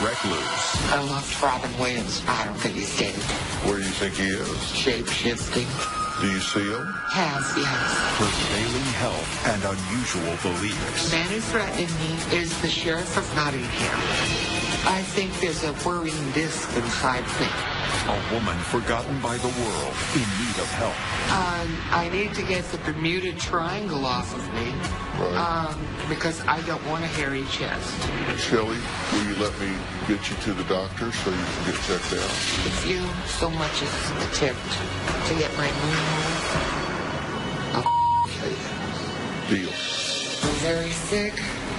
recluse. I loved Robin Williams. I don't think he's dead. Where do you think he is? Shape-shifting. Do you see him? Has, yes. Her failing health and unusual beliefs. The man who threatened me is the sheriff of Nottingham. I think there's a whirring disc inside me. A woman forgotten by the world, in need of help. I need to get the Bermuda Triangle off of me. Right. Because I don't want a hairy chest. Shelley, will you let me get you to the doctor so you can get checked out? If you so much as attempt to get my knee moved, I'll kill you. Deal. I'm very sick.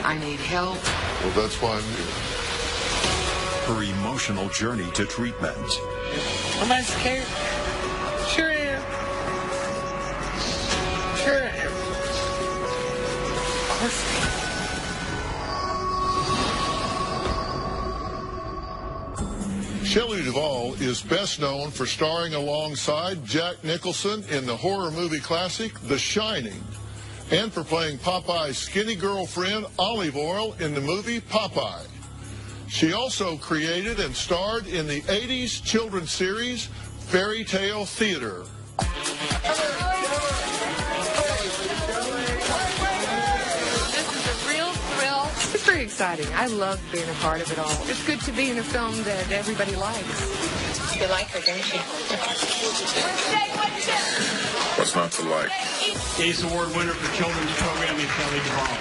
I need help. Well, that's why I'm here. Her emotional journey to treatment. Am I scared? Sure am. Sure am. Of course I am. Shelley Duval is best known for starring alongside Jack Nicholson in the horror movie classic The Shining, and for playing Popeye's skinny girlfriend Olive Oyl in the movie Popeye. She also created and starred in the 80s children's series Fairy Tale Theater. This is a real thrill. It's very exciting. I love being a part of it all. It's good to be in a film that everybody likes. You like her, don't you? What's not to like? Ace Award winner for children's programming, Shelley Duval.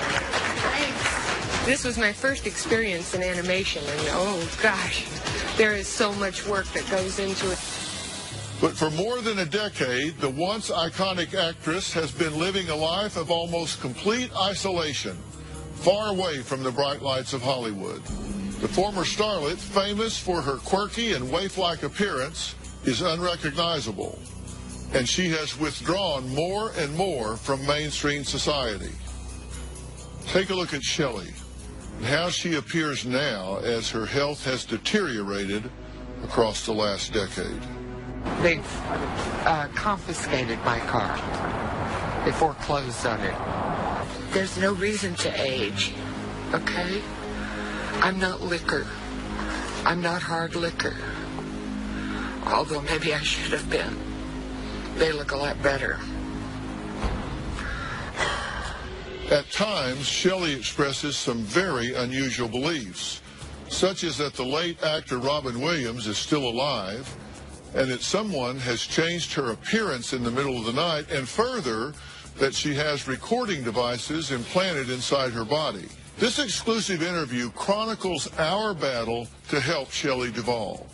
This was my first experience in animation, and oh gosh, there is so much work that goes into it. But for more than a decade, the once iconic actress has been living a life of almost complete isolation, far away from the bright lights of Hollywood. The former starlet, famous for her quirky and waif-like appearance, is unrecognizable, and she has withdrawn more and more from mainstream society. Take a look at Shelley and how she appears now as her health has deteriorated across the last decade. They've confiscated my car. They foreclosed on it. There's no reason to age, okay? I'm not liquor. I'm not hard liquor. Although maybe I should have been. They look a lot better. At times, Shelley expresses some very unusual beliefs, such as that the late actor Robin Williams is still alive, and that someone has changed her appearance in the middle of the night, and further, that she has recording devices implanted inside her body. This exclusive interview chronicles our battle to help Shelley Duval.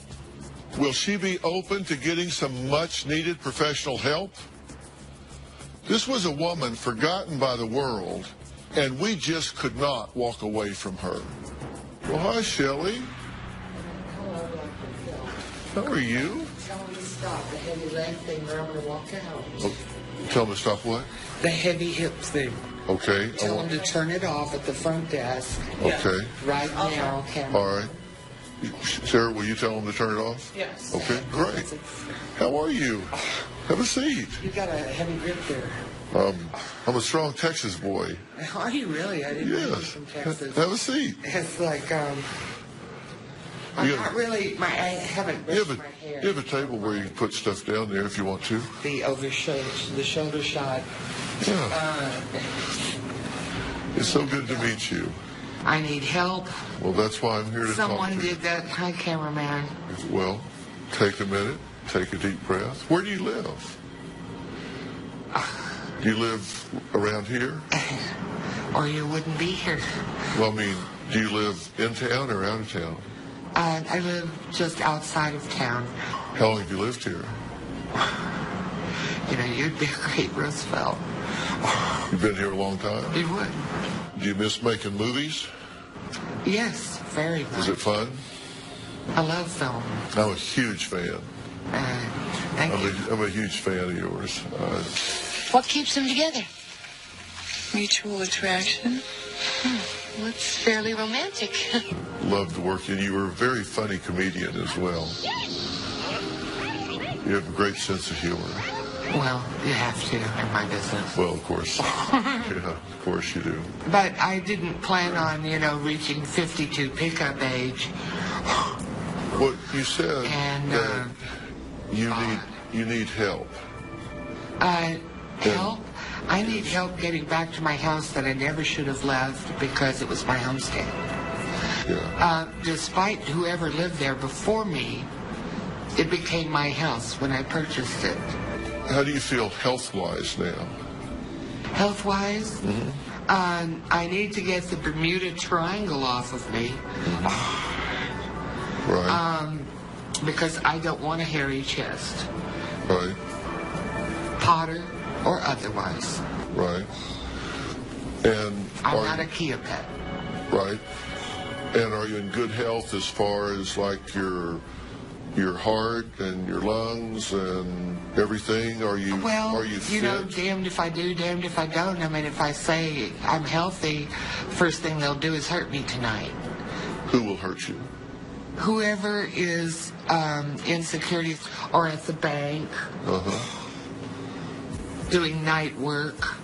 Will she be open to getting some much-needed professional help? This was a woman forgotten by the world, and we just could not walk away from her. Well, hi, Shelley. How are you? Tell them to stop the heavy leg thing or I'm going to walk out. Oh, tell them to stop what? The heavy hip thing. Okay. Tell them to turn it off at the front desk. Okay. Right now, Cameron. All right. Sarah, will you tell them to turn it off? Yes. Okay, great. How are you? Have a seat. You got a heavy grip there. I'm a strong Texas boy. Are you really? I didn't know you were Yes. from Texas. Have a seat. It's like, I'm You not really, I haven't You brushed have, my hair. you have a table where you can put stuff down there if you want to. The shoulder shot. Yeah. It's so good to meet you. I need help. Well, that's why I'm here to talk Someone to you. did that. Hi, cameraman. Well, take a minute, take a deep breath. Where do you live? Do you live around here? Or you wouldn't be here. Well, I mean, do you live in town or out of town? I live just outside of town. How long have you lived here? You know, you'd be a great Roosevelt. You've been here a long time? You would. Do you miss making movies? Yes, very much. Is it fun? I love film. I'm a huge fan. Thank you. I'm a huge fan of yours. What keeps them together? Mutual attraction. Well, it's fairly romantic. Loved working. You were a very funny comedian as well. You have a great sense of humor. Well, you have to in my business. Well, of course. Yeah, of course you do. But I didn't plan on, reaching 52 pickup age What you said And, that you God. need help. Help? I need help getting back to my house that I never should have left because it was my homestead. Yeah. Despite whoever lived there before me, it became my house when I purchased it. How do you feel health-wise now? Health-wise, I need to get the Bermuda Triangle off of me Right. because I don't want a hairy chest, Right. Potter or otherwise. Right. And I'm not a Kia pet. right. And are you in good health as far as like your heart and your lungs and everything? Are you fit? You know, damned if I do, damned if I don't. I mean, if I say I'm healthy, first thing they'll do is hurt me tonight. Who will hurt you? Whoever is in security or at the bank doing night work.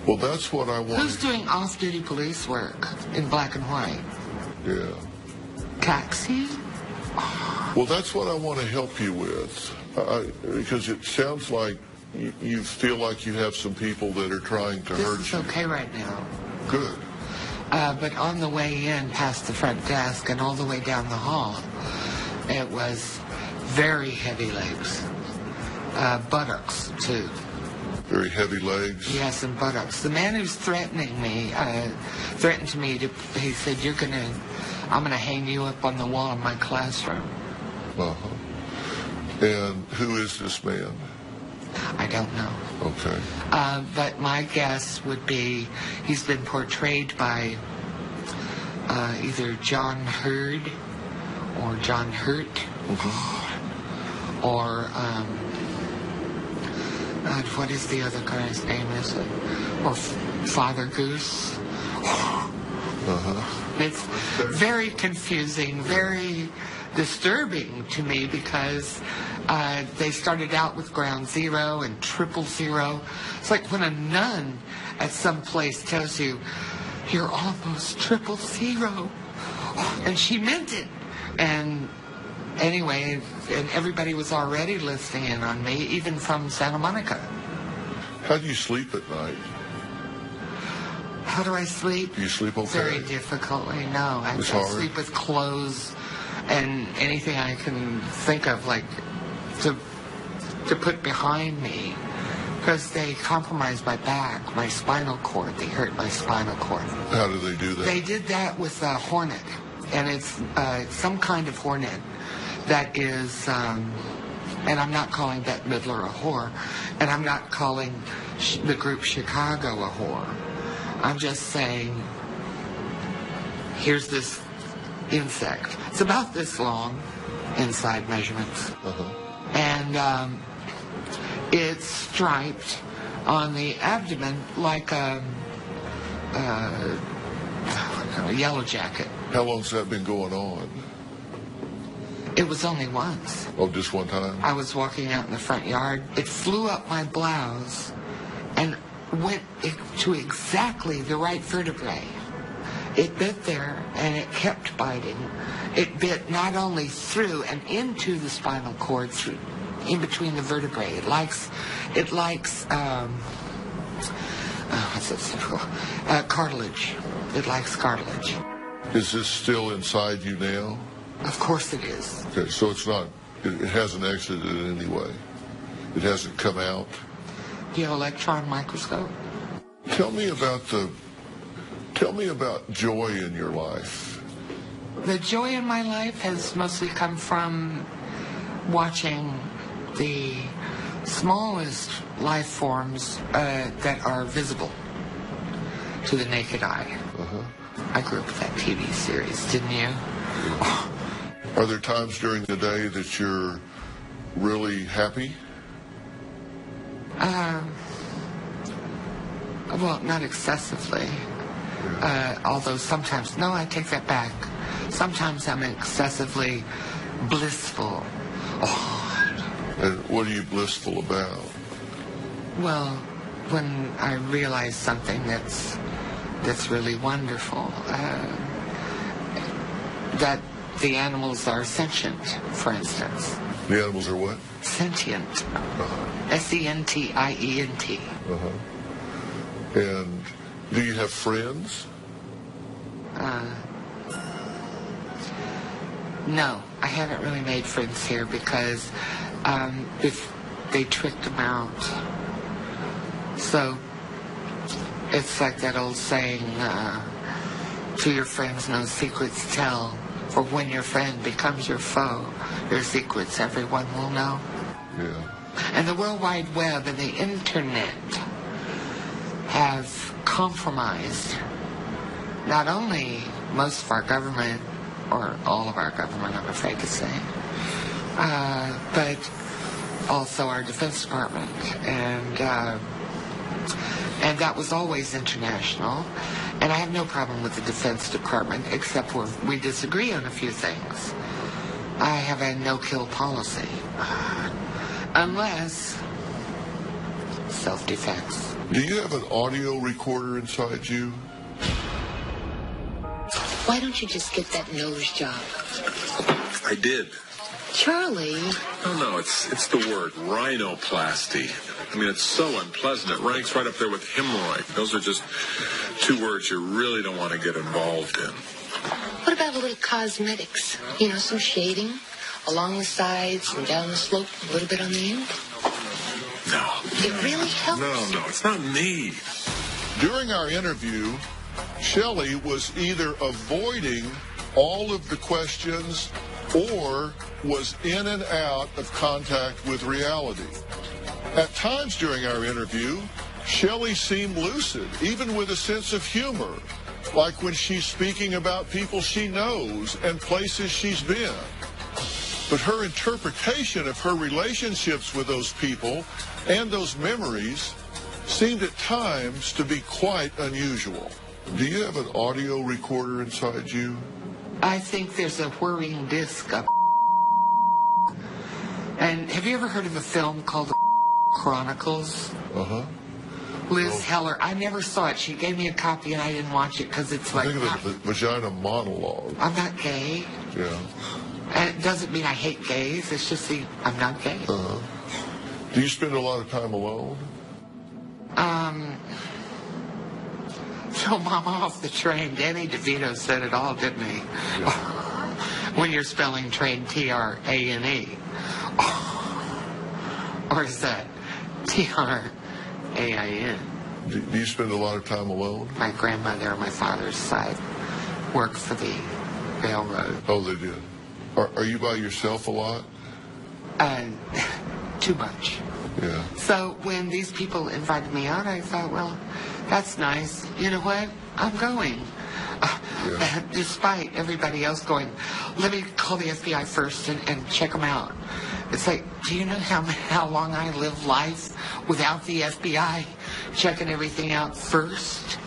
Well, that's what I want. Who's doing off-duty police work in black and white? Yeah. Taxi? Well, that's what I want to help you with, because it sounds like you feel like you have some people that are trying to hurt This is you. okay right now. Good. But on the way in, past the front desk and all the way down the hall, it was very heavy legs. Buttocks, too. Very heavy legs. Yes, and buttocks. The man who's threatening me, threatened me to, he said, I'm gonna hang you up on the wall in my classroom. And who is this man? I don't know. Okay. But my guess would be he's been portrayed by either John Hurd or John Hurt or God, what is the other guy's name? Is it or Father Goose? It's very confusing, very disturbing to me because they started out with ground zero and 000. It's like when a nun at some place tells you, you're almost 000. And she meant it. And anyway, and everybody was already listening in on me, even from Santa Monica. How do you sleep at night? How do I sleep? Do you sleep okay? Very difficultly, no. I sleep with clothes and anything I can think of, like, to put behind me. Because they compromised my back, my spinal cord. They hurt my spinal cord. How do they do that? They did that with a hornet. And it's some kind of hornet that is, and I'm not calling Bette Midler a whore, and I'm not calling the group Chicago a whore. I'm just saying, here's this insect. It's about this long, inside measurements. And it's striped on the abdomen like a yellow jacket. How long's that been going on? It was only once. Oh, just one time? I was walking out in the front yard. It flew up my blouse and went to exactly the right vertebrae. It bit there, and it kept biting. It bit not only through and into the spinal cord, through in between the vertebrae. It likes cartilage. It likes cartilage. Is this still inside you now? Of course it is. Okay, so it's not, it hasn't exited in any way. It hasn't come out. Do you have an electron microscope? Tell me about joy in your life. The joy in my life has mostly come from watching the smallest life forms that are visible to the naked eye. I grew up with that TV series, didn't you? Are there times during the day that you're really happy? Well, not excessively. Although sometimes, no, I take that back. Sometimes I'm excessively blissful. And what are you blissful about? Well, when I realize something that's really wonderful. that the animals are sentient, for instance. The animals are what? Sentient. Uh-huh. S-E-N-T-I-E-N-T. Uh-huh. And do you have friends? No, I haven't really made friends here because if they tricked them out. So it's like that old saying, to your friends no secrets tell, for when your friend becomes your foe, your secrets everyone will know. Yeah. And the World Wide Web and the Internet have compromised not only most of our government, or all of our government, I'm afraid to say, but also our Defense Department. And that was always international. And I have no problem with the Defense Department, except we disagree on a few things. I have a no-kill policy. Unless self-defense. Do you have an audio recorder inside you? Why don't you just get that nose job? I did. Charlie. No, it's the word rhinoplasty. I mean, it's so unpleasant. It ranks right up there with hemorrhoid. Those are just two words you really don't want to get involved in. What about a little cosmetics? You know, some shading along the sides and down the slope, a little bit on the end? No. It really helps. No, it's not me. During our interview, Shelley was either avoiding all of the questions or was in and out of contact with reality. At times during our interview, Shelley seemed lucid, even with a sense of humor, like when she's speaking about people she knows and places she's been. But her interpretation of her relationships with those people and those memories seemed at times to be quite unusual. Do you have an audio recorder inside you? I think there's a whirring disc up. And have you ever heard of a film called The Chronicles? Uh-huh. Liz Heller. I never saw it. She gave me a copy and I didn't watch it because it's like... I think of the vagina monologue. I'm not gay. Yeah. And it doesn't mean I hate gays. It's just I'm not gay. Uh-huh. Do you spend a lot of time alone? So Mom off the train, Danny DeVito said it all, didn't he? Yeah. When you're spelling train T-R-A-N-E. Or is that T-R-A-I-N? Do you spend a lot of time alone? My grandmother on my father's side worked for the railroad. Oh, they did. Are you by yourself a lot? Too much. Yeah. So when these people invited me out, I thought, well, that's nice. You know what? I'm going. Yeah. Despite everybody else going, let me call the FBI first and check them out. It's like, do you know how long I live life without the FBI checking everything out first?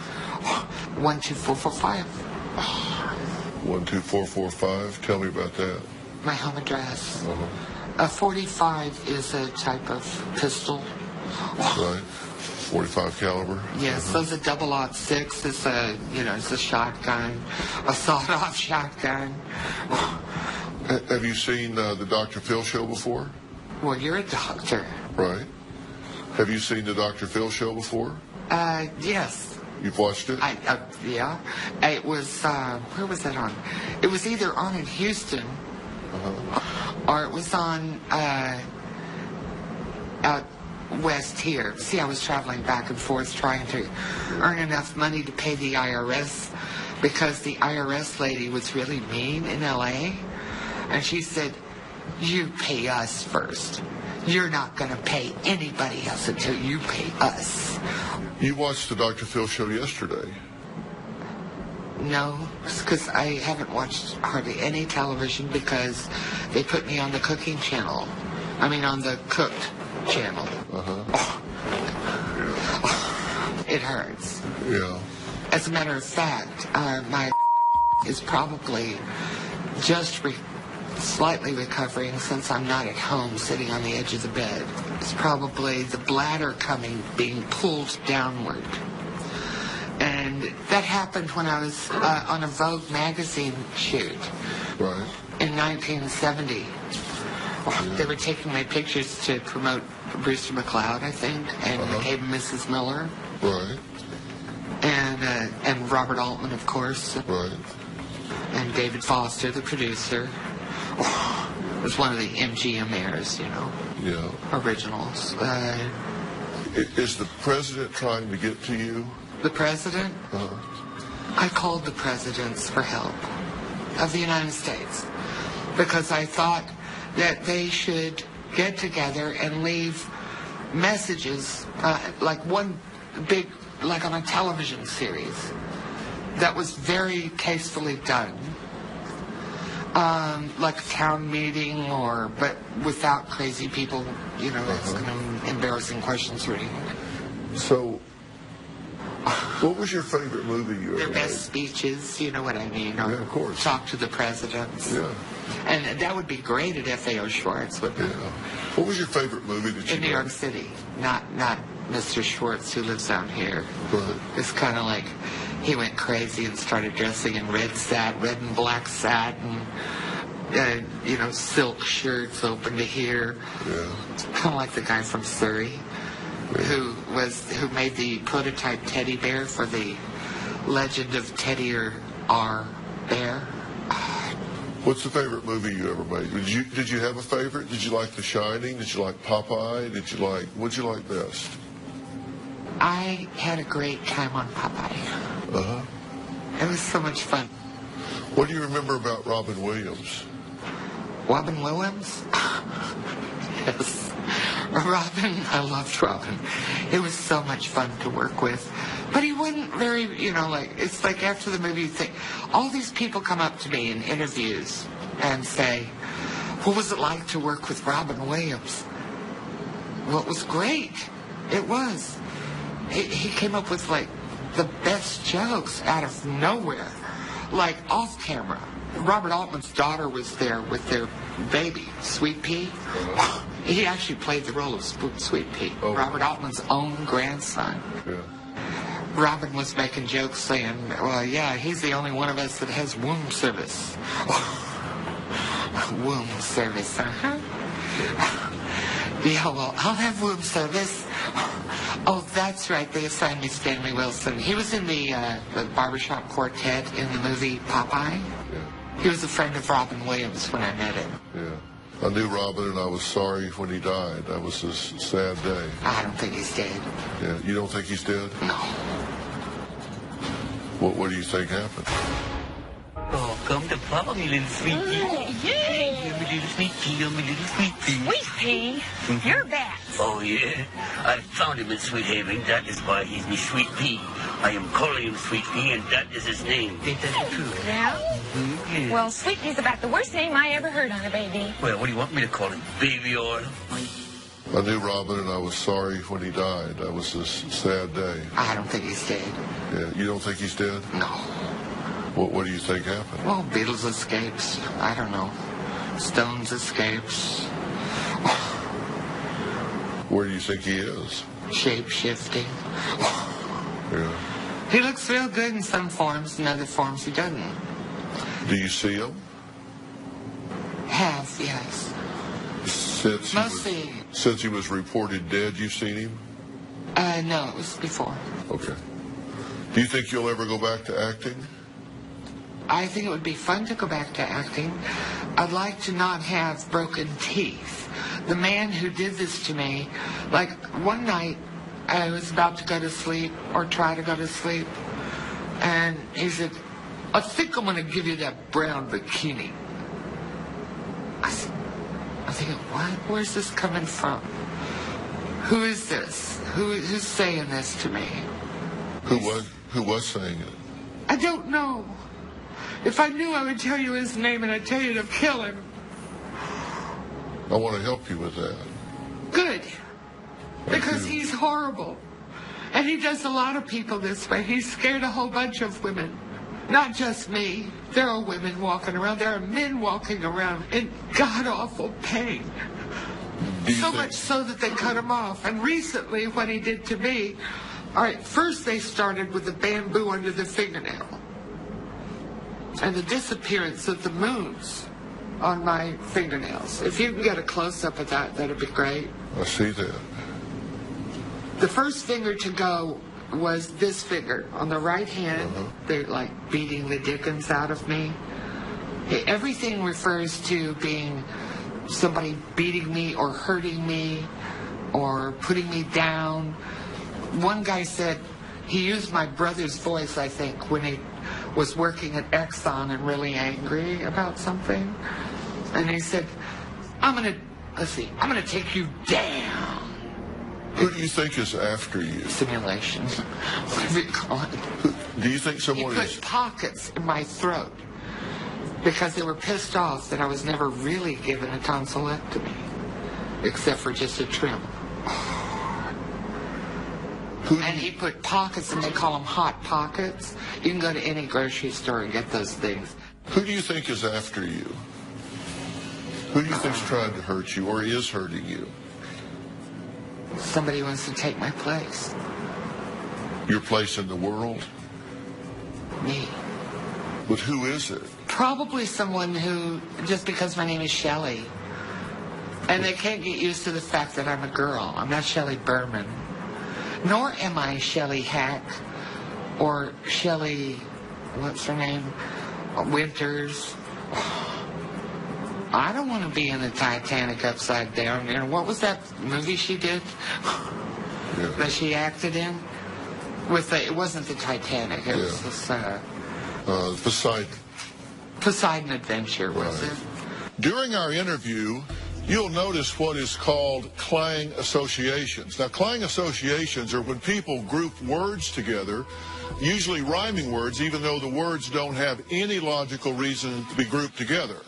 12445. 12445. Tell me about that. My home address. Uh-huh. A 45 is a type of pistol. Right. 45 caliber. Yes, Uh-huh. those are 006. It's a shotgun, a sawed-off shotgun. Have you seen the Dr. Phil show before? Well, you're a doctor. Right. Have you seen the Dr. Phil show before? Yes. You've watched it? Yeah. It was, where was that on? It was either on in Houston, or it was on, out west here. See, I was traveling back and forth trying to earn enough money to pay the IRS because the IRS lady was really mean in LA. And she said, you pay us first. You're not going to pay anybody else until you pay us. You watched the Dr. Phil show yesterday. No, because I haven't watched hardly any television because they put me on the cooking channel. I mean, on the cooked channel. It hurts. Yeah. As a matter of fact, my is probably just slightly recovering since I'm not at home sitting on the edge of the bed. It's probably the bladder being pulled downward. And And that happened when I was on a Vogue magazine shoot Right. in 1970. They were taking my pictures to promote Brewster McCloud, I think, and McCabe and Mrs. Miller. Right. And Robert Altman, of course. Right. And David Foster, the producer. It was one of the MGM airs, you know. Yeah. Originals. Is the president trying to get to you? The president? I called the presidents for help of the United States because I thought that they should get together and leave messages like one big, like on a television series that was very tastefully done, like a town meeting, but without crazy people, you know, asking them embarrassing questions or anything. So, what was your favorite movie you Their ever best made? speeches, you know what I mean? Or Yeah, of course. Talk to the presidents. Yeah. And that would be great at FAO Schwartz. Would Yeah. What was your favorite movie that you in New made? York City, not Mr. Schwartz who lives down here. Right. It's kind of like he went crazy and started dressing in red and black satin, you know, silk shirts open to here. Yeah. Kind of like the guy from Surrey, who made the prototype teddy bear for the Legend of Teddy R. Bear. What's the favorite movie you ever made? Did you have a favorite? Did you like The Shining? Did you like Popeye? What'd you like best? I had a great time on Popeye. Uh-huh. It was so much fun. What do you remember about Robin Williams? Robin Williams? Yes. Robin, I loved Robin. It was so much fun to work with. But he wasn't very, you know, like, it's like after the movie you think, all these people come up to me in interviews and say, what was it like to work with Robin Williams? Well, it was great. It was. He came up with, like, the best jokes out of nowhere, like off camera. Robert Altman's daughter was there with their baby, Sweet Pea. He actually played the role of Sweet Pea, Robert Altman's own grandson. Yeah. Robin was making jokes saying, well, yeah, he's the only one of us that has womb service. Womb service, Yeah, well, I'll have womb service. Oh, that's right, they assigned me Stanley Wilson. He was in the barbershop quartet in the movie Popeye. Yeah. He was a friend of Robin Williams when I met him. Yeah. I knew Robin and I was sorry when he died. That was a sad day. I don't think he's dead. Yeah. You don't think he's dead? No. What do you think happened? Oh, come to Papa, me little sweet pea. Yay! You're my little sweet pea, you're my little sweet pea. Sweet Pea, you're back. Oh, yeah? I found him in Sweet Haven. That is why he's me sweet pea. I am calling him Sweet Pea, and that is his name. Ain't that true? Yeah? Yeah. Well, Sweet Pea's about the worst name I ever heard on a baby. Well, what do you want me to call him? Baby oil? I knew Robin and I was sorry when he died. That was a sad day. I don't think he's dead. Yeah. You don't think he's dead? No. What do you think happened? Well, Beatles escapes. I don't know. Stones escapes. Where do you think he is? Shape-shifting. Yeah. He looks real good in some forms, in other forms he doesn't. Do you see him? Has, yes. Since he was reported dead, you've seen him? No, it was before. Okay. Do you think you'll ever go back to acting? I think it would be fun to go back to acting. I'd like to not have broken teeth. The man who did this to me, like one night I was about to go to sleep or try to go to sleep, and he said, I think I'm going to give you that brown bikini. I'm thinking, what? Where's this coming from? Who is this? Who's saying this to me? Who was saying it? I don't know. If I knew, I would tell you his name and I'd tell you to kill him. I want to help you with that. Good. Because he's horrible. And he does a lot of people this way. He's scared a whole bunch of women. Not just me. There are women walking around. There are men walking around in god-awful pain. So much so that they cut him off. And recently, what he did to me All right, first they started with the bamboo under the fingernail and the disappearance of the moons on my fingernails. If you can get a close-up of that, that'd be great. I see that. The first finger to go was this finger on the right hand. They're like beating the dickens out of me. Everything refers to being somebody beating me or hurting me or putting me down. One guy said he used my brother's voice, I think, when he was working at Exxon and really angry about something. And he said, I'm going to take you down. Who do you think is after you? Simulation. Whatever you call it. Do you think someone He put is... pockets in my throat because they were pissed off that I was never really given a tonsillectomy, except for just a trim. And he put pockets, and they call them hot pockets. You can go to any grocery store and get those things. Who do you think is after you? Who do you think's trying to hurt you or is hurting you? Somebody wants to take my place. Your place in the world? Me. But who is it? Probably someone who, just because my name is Shelley, and they can't get used to the fact that I'm a girl. I'm not Shelley Berman. Nor am I Shelley Hack or Shelley, what's her name, Winters. I don't want to be in the Titanic upside down. You know, what was that movie she did that she acted in? It wasn't the Titanic. It was this Poseidon Adventure, was it? During our interview, you'll notice what is called clang associations. Now, clang associations are when people group words together, usually rhyming words, even though the words don't have any logical reason to be grouped together.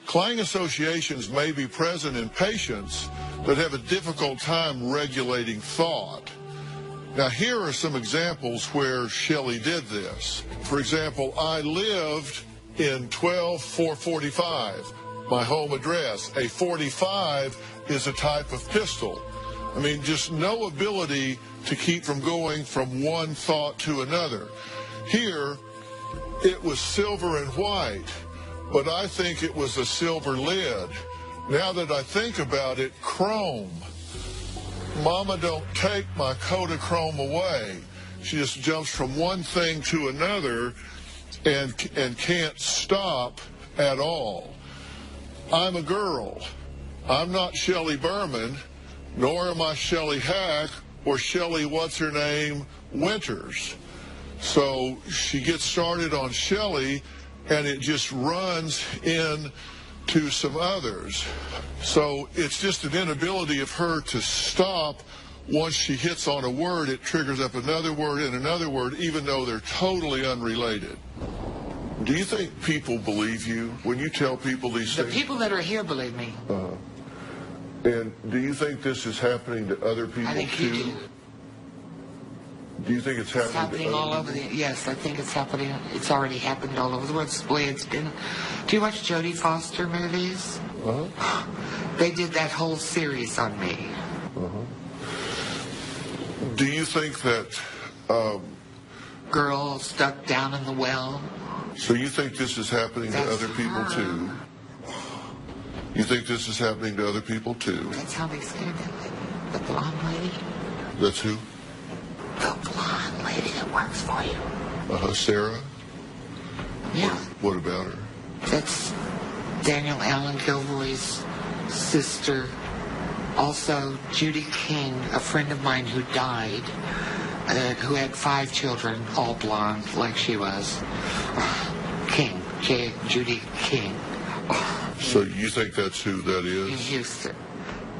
Clang associations may be present in patients that have a difficult time regulating thought. Now, here are some examples where Shelley did this. For example, I lived in 12445. My home address. A 45 is a type of pistol. I mean, just no ability to keep from going from one thought to another. Here, it was silver and white, but I think it was a silver lid. Now that I think about it, chrome. Mama, don't take my Kodachrome away. She just jumps from one thing to another and can't stop at all. I'm a girl. I'm not Shelley Berman, nor am I Shelley Hack or Shelley what's-her-name Winters. So she gets started on Shelley, and it just runs into some others. So it's just an inability of her to stop. Once she hits on a word, it triggers up another word and another word, even though they're totally unrelated. Do you think people believe you when you tell people these things? The people that are here believe me. And do you think this is happening to other people I think too? you do. Do you think it's happening to all other over yes, I think it's happening. It's already happened all over the world. It's the way it's been. Do you watch Jodie Foster movies? They did that whole series on me. Do you think that... Girl stuck down in the well. So you think this is happening to other people too? You think this is happening to other people too? That's how they scared that lady. The blonde lady. That's who? The blonde lady that works for you. Sarah? Yeah. What about her? That's Daniel Allen Gilroy's sister. Also, Judy King, a friend of mine who died, who had 5 children, all blonde, like she was. King, Judy King. So you think that's who that is? In Houston.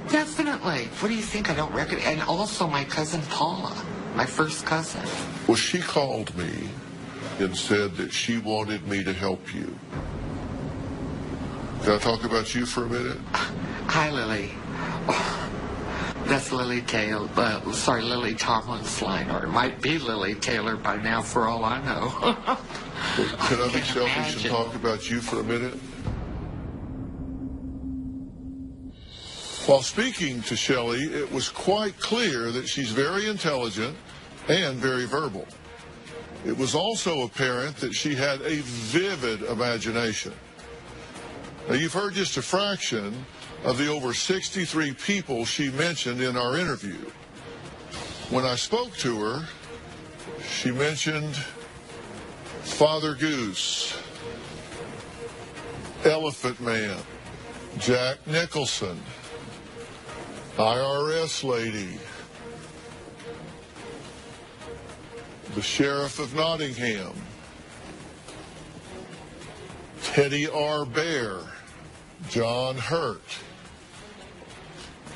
Definitely. What do you think? I don't reckon. And also my cousin Paula, my first cousin. Well, she called me and said that she wanted me to help you. Can I talk about you for a minute? Hi, Lily. That's Lily Taylor. Lily Tomlin's line, or it might be Lily Taylor by now, for all I know. Can I be selfish and talk about you for a minute? While speaking to Shelley, it was quite clear that she's very intelligent, and very verbal. It was also apparent that she had a vivid imagination. Now, you've heard just a fraction of the over 63 people she mentioned in our interview. When I spoke to her, she mentioned Father Goose, Elephant Man, Jack Nicholson, IRS lady, the Sheriff of Nottingham, Teddy R. Bear, John Hurt.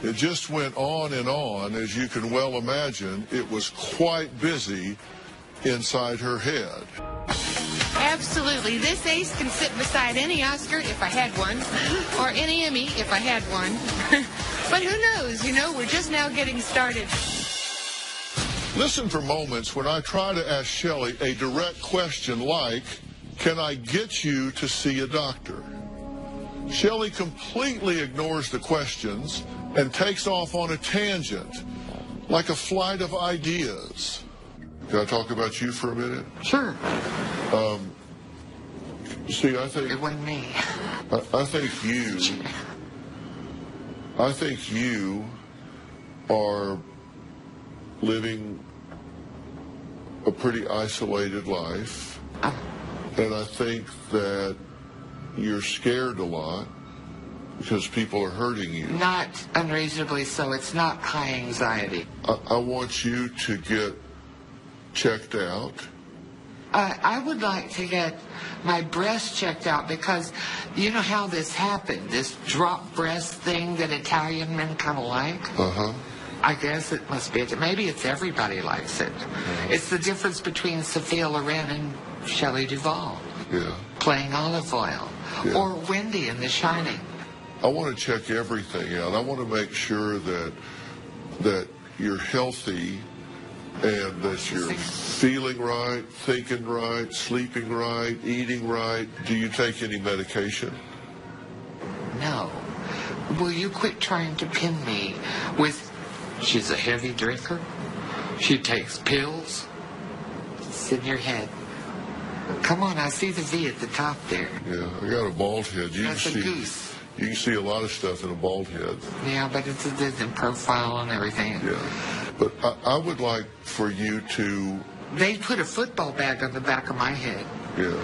It just went on and on. As you can well imagine, it was quite busy inside her head. Absolutely. This ace can sit beside any Oscar if I had one, or any Emmy if I had one. But who knows? You know, we're just now getting started. Listen for moments when I try to ask Shelley a direct question like, can I get you to see a doctor? Shelley completely ignores the questions and takes off on a tangent, like a flight of ideas. Can I talk about you for a minute? Sure. See, I think... It wasn't me. I think you are living a pretty isolated life. And I think that you're scared a lot because people are hurting you. Not unreasonably so. It's not high anxiety. I want you to get checked out. I would like to get my breast checked out because you know how this happened, this drop breast thing that Italian men kind of like? Uh-huh. I guess it must be. Maybe it's everybody likes it. It's the difference between Sophia Loren and Shelley Duval. Yeah. Playing Olive Oil. Yeah. Or Wendy in The Shining. I want to check everything out. I want to make sure that you're healthy and that you're feeling right, thinking right, sleeping right, eating right. Do you take any medication? No. Will you quit trying to pin me with, she's a heavy drinker, she takes pills? It's in your head. Come on, I see the V at the top there. Yeah, I got a bald head. That's a goose. You can see a lot of stuff in a bald head. Yeah, but it's a different profile and everything. Yeah. But I would like for you to... They put a football bag on the back of my head. Yeah.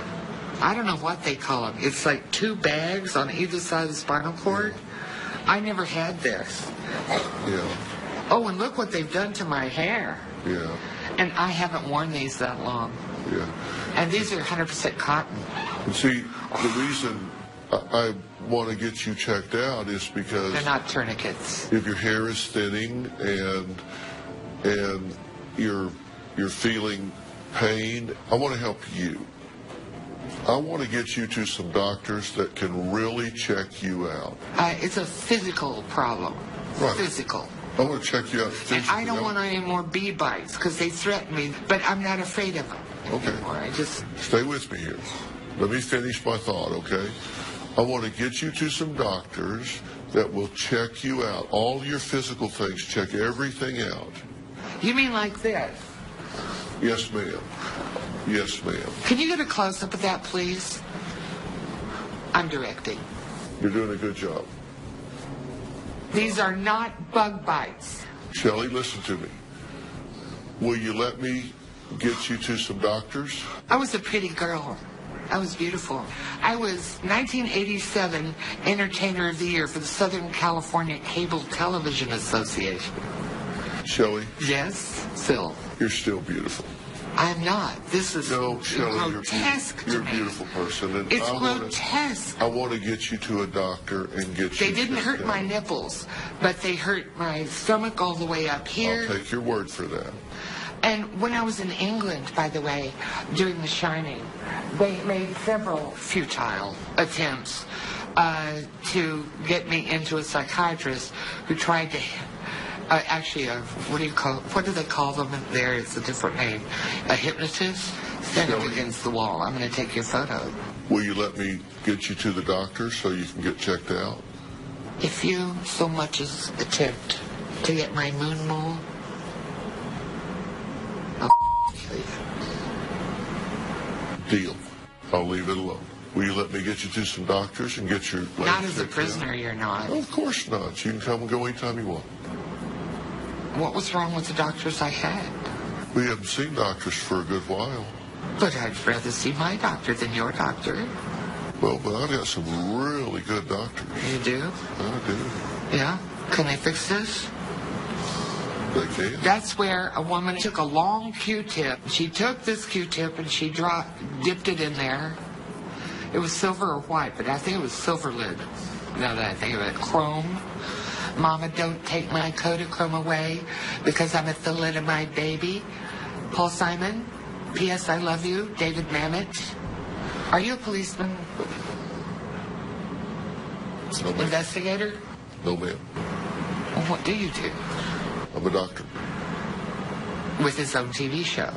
I don't know what they call them. It's like 2 bags on either side of the spinal cord. I never had this. Yeah. Oh, and look what they've done to my hair. Yeah. And I haven't worn these that long. Yeah. And these are 100% cotton. And see, the reason I want to get you checked out is because... They're not tourniquets. If your hair is thinning and you're feeling pain, I want to help you. I want to get you to some doctors that can really check you out. It's a physical problem. Right. Physical. I want to check you out physically. And I don't want any more bee bites because they threaten me, but I'm not afraid of them anymore. I just... Stay with me here. Let me finish my thought, okay? I want to get you to some doctors that will check you out. All your physical things, check everything out. You mean like this? Yes, ma'am. Yes, ma'am. Can you get a close-up of that, please? I'm directing. You're doing a good job. These are not bug bites. Shelley, listen to me. Will you let me get you to some doctors? I was a pretty girl. I was beautiful. I was 1987 Entertainer of the Year for the Southern California Cable Television Association. Shelley? Yes, Phil. You're still beautiful. I'm not. This is grotesque. You're a beautiful person. And it's grotesque. I want to get you to a doctor and get you... They didn't hurt my nipples, but they hurt my stomach all the way up here. I'll take your word for that. And when I was in England, by the way, doing The Shining, they made several futile attempts to get me into a psychiatrist who tried to... what do they call them there? It's a different name. A hypnotist? Stand up against the wall. I'm going to take your photo. Will you let me get you to the doctor so you can get checked out? If you so much as attempt to get my moon mole, Deal. I'll leave it alone. Will you let me get you to some doctors and get your... Not as a prisoner, you're not. Oh, of course not. You can come and go anytime you want. What was wrong with the doctors I had? We haven't seen doctors for a good while. But I'd rather see my doctor than your doctor. Well, but I've got some really good doctors. You do? I do. Yeah? Can they fix this? They can. That's where a woman took a long Q-tip. She took this Q-tip and she dipped it in there. It was silver or white, but I think it was silver lid. Now that I think of it, chrome. Mama, don't take my Kodachrome away because I'm at the lid of my baby. Paul Simon, P.S. I love you. David Mamet. Are you a policeman? No, ma'am. Investigator? No, ma'am. Well, what do you do? I'm a doctor. With his own TV show.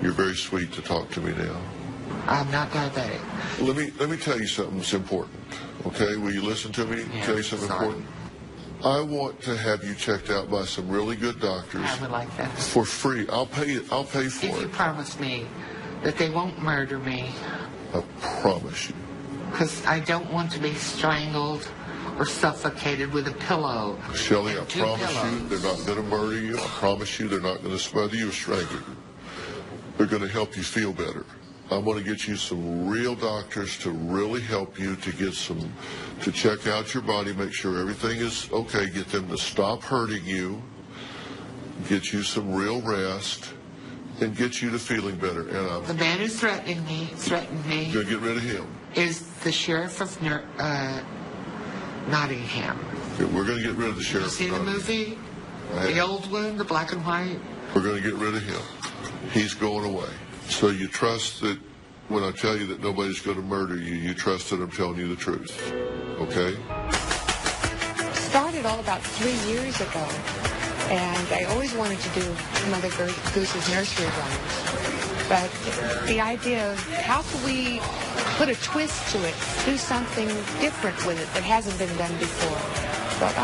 You're very sweet to talk to me now. I'm not diabetic. Let me tell you something that's important. Okay? Will you listen to me? Yeah, Tell you something sorry. important. I want to have you checked out by some really good doctors. I would like that. For free. I'll pay for If you it. promise me that they won't murder me, I promise you. because I don't want to be strangled or suffocated with a pillow. Shelley, I and two promise you pillows. they're not going to murder you. I promise you they're not going to smother you or strangle you. They're going to help you feel better. I'm going to get you some real doctors to really help you to check out your body, make sure everything is okay, get them to stop hurting you, get you some real rest, and get you to feeling better. And The man who's threatened me, I'm going to get rid of him. is the sheriff of Nottingham. Yeah, we're going to get rid of the You sheriff. see the movie? I The have. old one, the black and white? We're going to get rid of him. He's going away. So you trust that when I tell you that nobody's going to murder you, you trust that I'm telling you the truth. Okay? Started all about 3 years ago, and I always wanted to do Mother Goose's nursery rhymes. But the idea of how can we put a twist to it, do something different with it that hasn't been done before. But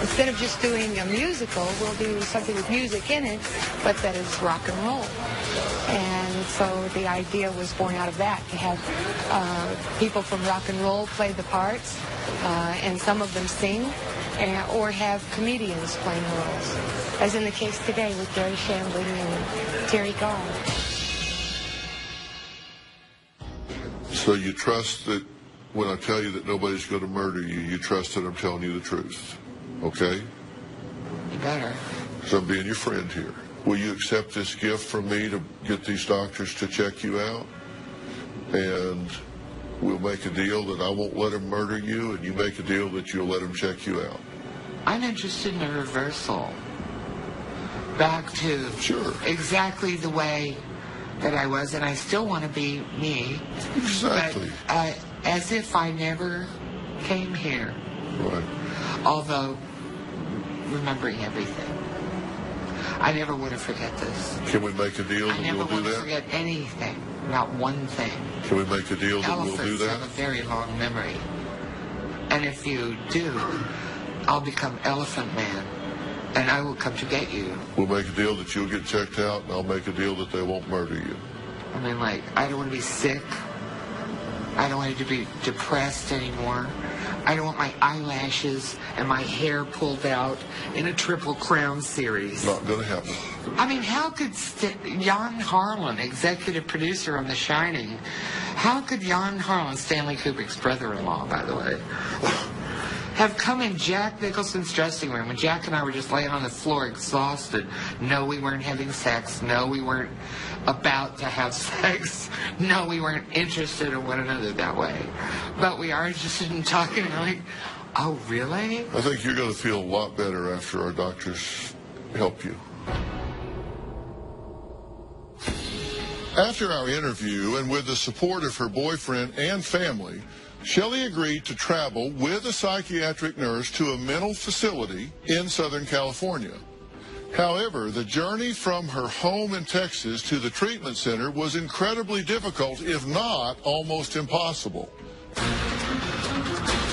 instead of just doing a musical, we'll do something with music in it, but that is rock and roll. And so the idea was born out of that, to have people from rock and roll play the parts, and some of them sing, or have comedians playing the roles, as in the case today with Gary Shandling and Terry Garr. So you trust that when I tell you that nobody's going to murder you, you trust that I'm telling you the truth. Okay? You better. Because I'm being your friend here. Will you accept this gift from me to get these doctors to check you out? And we'll make a deal that I won't let them murder you, and you make a deal that you'll let them check you out. I'm interested in a reversal. Back to exactly the way that I was, and I still want to be me. Exactly. But as if I never came here. Right. Although, remembering everything. I never want to forget this. Can we make a deal that I never we'll do want to that? forget anything, not one thing. Can we make a deal that we'll do Elephants that? have a very long memory. And if you do, I'll become Elephant Man, and I will come to get you. We'll make a deal that you'll get checked out, and I'll make a deal that they won't murder you. I mean, like, I don't want to be sick. I don't want to be depressed anymore. I don't want my eyelashes and my hair pulled out in a Triple Crown series. Not going to happen. I mean, how could Jan Harlan, executive producer on The Shining, how could Jan Harlan, Stanley Kubrick's brother-in-law, by the way, have come in Jack Nicholson's dressing room when Jack and I were just laying on the floor exhausted? No, we weren't having sex. No, we weren't about to have sex. No, we weren't interested in one another that way. But we are interested in talking. We're like, oh, really? I think you're going to feel a lot better after our doctors help you. After our interview, and with the support of her boyfriend and family, Shelley agreed to travel with a psychiatric nurse to a mental facility in Southern California. However, the journey from her home in Texas to the treatment center was incredibly difficult, if not almost impossible.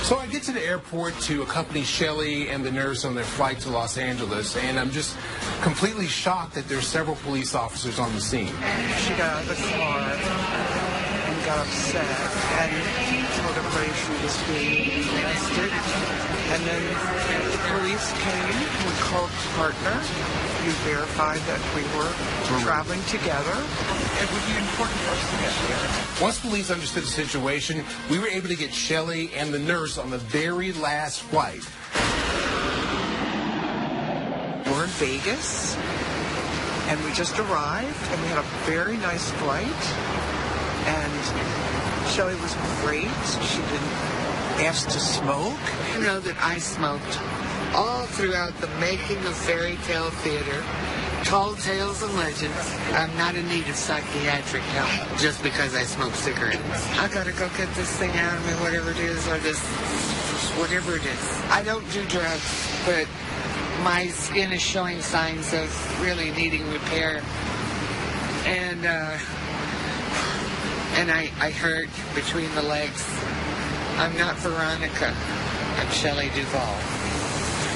So I get to the airport to accompany Shelley and the nurse on their flight to Los Angeles, and I'm just completely shocked that there's several police officers on the scene. She got out of the car. got upset and told everybody she was being molested. And then the police came, we called partner, we verified that we were traveling together. It would be important for us to get together. Once police understood the situation, we were able to get Shelley and the nurse on the very last flight. We're in Vegas, and we just arrived, and we had a very nice flight. And Shelley was great. She didn't ask to smoke. You know that I smoked all throughout the making of Fairy Tale Theater, Tall Tales and Legends. I'm not in need of psychiatric help just because I smoke cigarettes. I gotta go get this thing out of me, whatever it is, or this, whatever it is. I don't do drugs, but my skin is showing signs of really needing repair. And I hurt between the legs. I'm not Veronica. I'm Shelley Duval.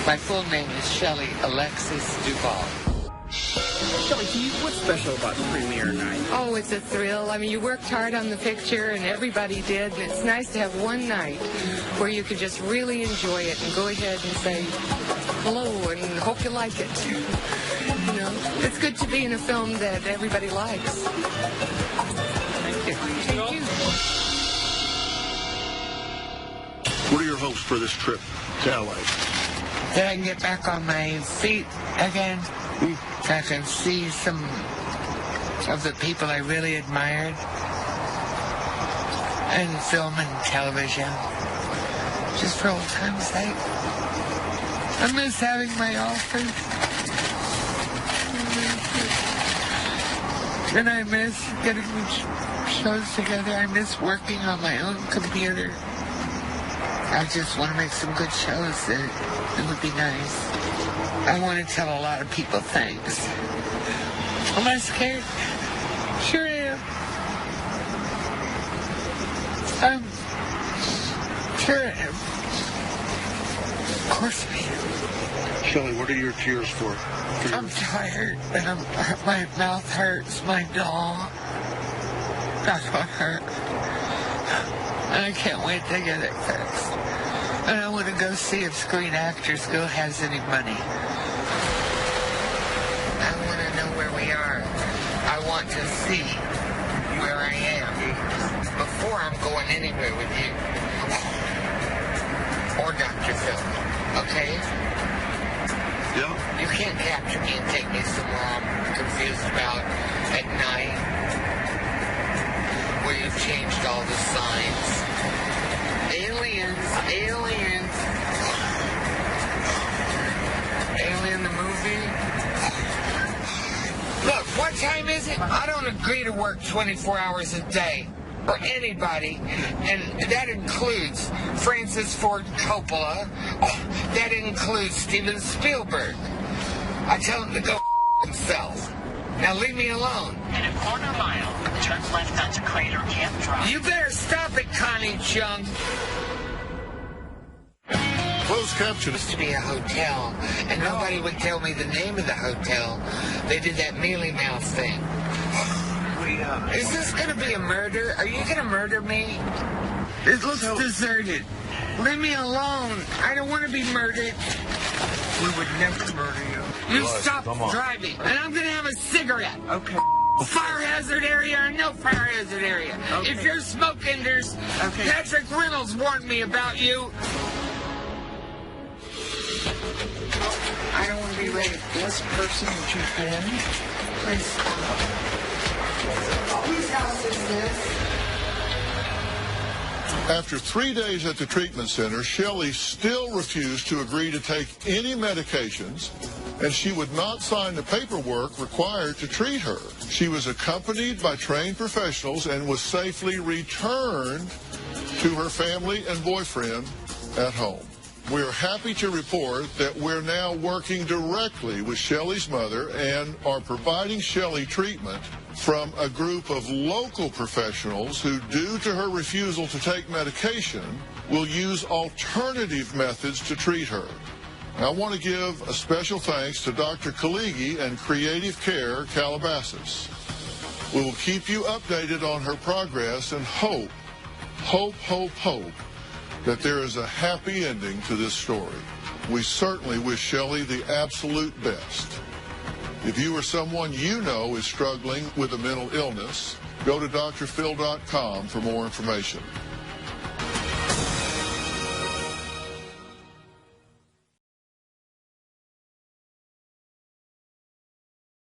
My full name is Shelley Alexis Duval. Shelley, what's special about premiere night? Oh, it's a thrill. I mean, you worked hard on the picture, and everybody did. And it's nice to have one night where you could just really enjoy it and go ahead and say hello and hope you like it. You know, it's good to be in a film that everybody likes. Thank you. Thank you. What are your hopes for this trip to LA? That I can get back on my feet again. I can see some of the people I really admired in film and television. Just for old time's sake. I miss having my office. And I miss getting the shows together. I miss working on my own computer. I just want to make some good shows that it would be nice. I want to tell a lot of people thanks. Am I scared? Sure am. I'm sure I am. Of course I am. Shelley, what are your tears for? I'm tired, and my mouth hurts, my jaw. That's what hurts. And I can't wait to get it fixed. And I want to go see if Screen Actors Guild has any money. I want to know where we are. I want to see where I am before I'm going anywhere with you. Or Dr. Phil. Okay? Yeah. You can't capture me and take me somewhere I'm confused about at night. Where you've changed all the signs. Aliens. Alien the movie. Look, what time is it? I don't agree to work 24 hours a day for anybody, and that includes Francis Ford Coppola. That includes Steven Spielberg. I tell him to go himself. Now leave me alone. In a quarter mile, turn left onto Crater Camp Drive. You better stop it, Connie Chung. Closed caption. It used to be a hotel, and nobody would tell me the name of the hotel. They did that mealy mouth thing. Is this going to be a murder? Are you going to murder me? It looks deserted. Leave me alone. I don't want to be murdered. We would never murder you. You stop driving, and I'm going to have a cigarette. Okay. Fire hazard area or no fire hazard area. Okay. If you're smoking, there's... Okay. Patrick Reynolds warned me about you. I don't want to be late. This person that you've been, Please. Whose house is this? After 3 days at the treatment center, Shelley still refused to agree to take any medications, and she would not sign the paperwork required to treat her. She was accompanied by trained professionals and was safely returned to her family and boyfriend at home. We're happy to report that we're now working directly with Shelley's mother and are providing Shelley treatment from a group of local professionals who, due to her refusal to take medication, will use alternative methods to treat her. I want to give a special thanks to Dr. Kaligi and Creative Care Calabasas. We will keep you updated on her progress and hope that there is a happy ending to this story. We certainly wish Shelley the absolute best. If you or someone you know is struggling with a mental illness, go to drphil.com for more information.